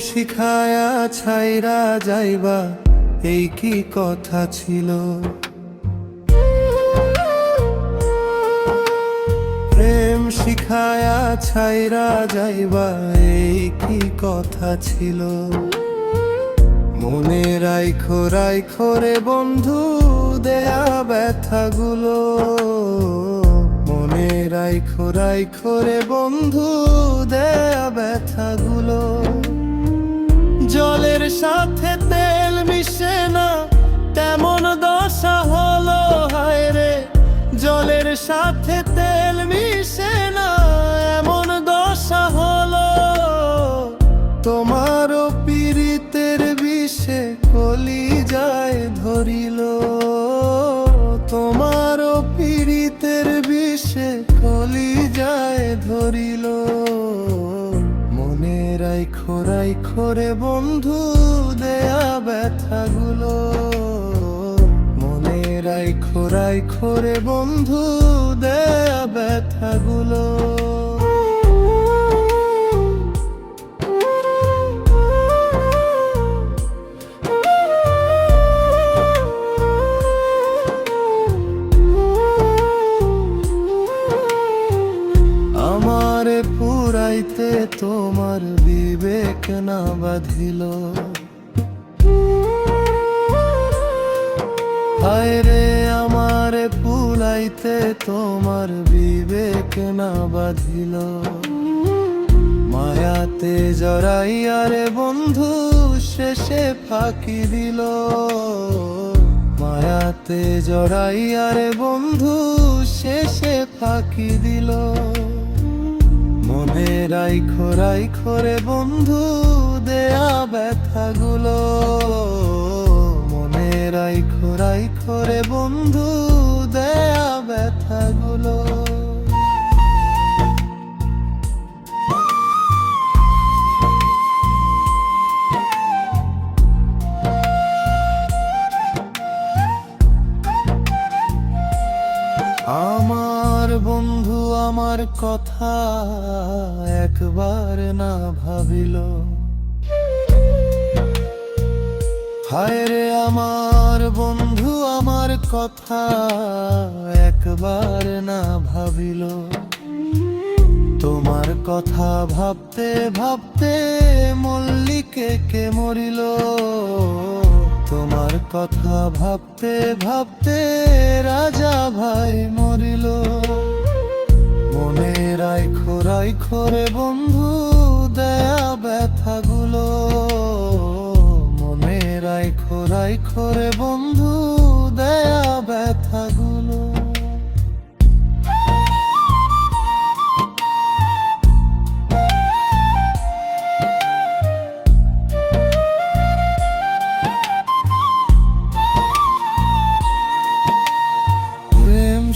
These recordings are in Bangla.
শিখায়া ছাইরা যাইবা এই কি কথা ছিল। প্রেম শিখায়া ছাইরা যাইবা এই কি কথা ছিল। মনে রাইখো রাইখো রে বন্ধু দেয়া ব্যথাগুলো। মনে রাইখো রাইখো রে বন্ধু দেয়া ব্যথাগুলো। জলের সাথে তেল মিশে না তেমন দশা হলো হায় রে। জলের সাথে তেল মিশে না এমন দশা হলো। তোমারও পীড়িতের বিষে কলিজায় ধরিল। তোমারও পীড়িতের বিষে কলিজায় ধরিল। মনে রাইখো রাইখো রে বন্ধু দেয়া ব্যথাগুলো। মনে রাইখো রাইখো রে বন্ধু দেয়া ব্যথাগুলো। আমারে পুরাইতে তোমার বিবেক না বাঁধিল। হায় রে আমারে পুরাইতে তোমার বিবেক না বাঁধিল। মায়াতে জড়াইয়া রে বন্ধু শেষে ফাঁকি দিল। মায়াতে জড়াইয়া রে বন্ধু শেষে ফাঁকি দিল। মনে রাইখো রাইখো রে বন্ধু দেয়া ব্যথাগুলো। মনে রাইখো রাইখো রে বন্ধু দেয়া ব্যথাগুলো। আমার বন্ধু আমার কথা একবার না ভাবিল। হায় রে আমার বন্ধু আমার কথা একবার না ভাবিল। তোমার কথা ভাবতে ভাবতে মল্লিকে কে মরিল। তোমার কথা ভাবতে ভাবতে রাজা ভাই মরিল। মনে রাইখো রাইখো রে বন্ধু দেয়া ব্যথাগুলো। মনে রাইখো রাইখো রে বন্ধু দেয়া ব্যথাগুলো।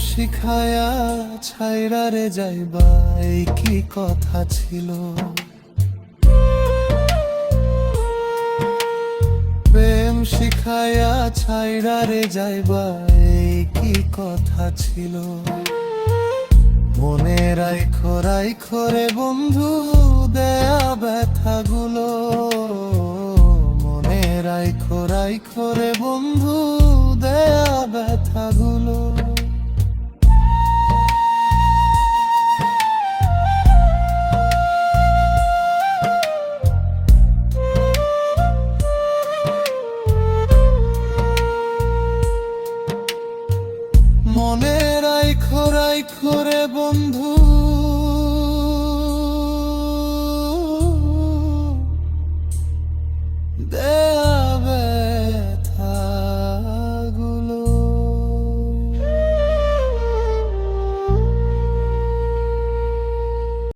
শিখায়া ছাইরা রে যাইবা এই কি কথা ছিল। প্রেম শিখায়া ছাইরা রে যাইবা এই কি কথা ছিল। মনে রাইখো রাইখো রে বন্ধু দেয়া ব্যথাগুলো। মনে রাইখো রাইখো রে বন্ধু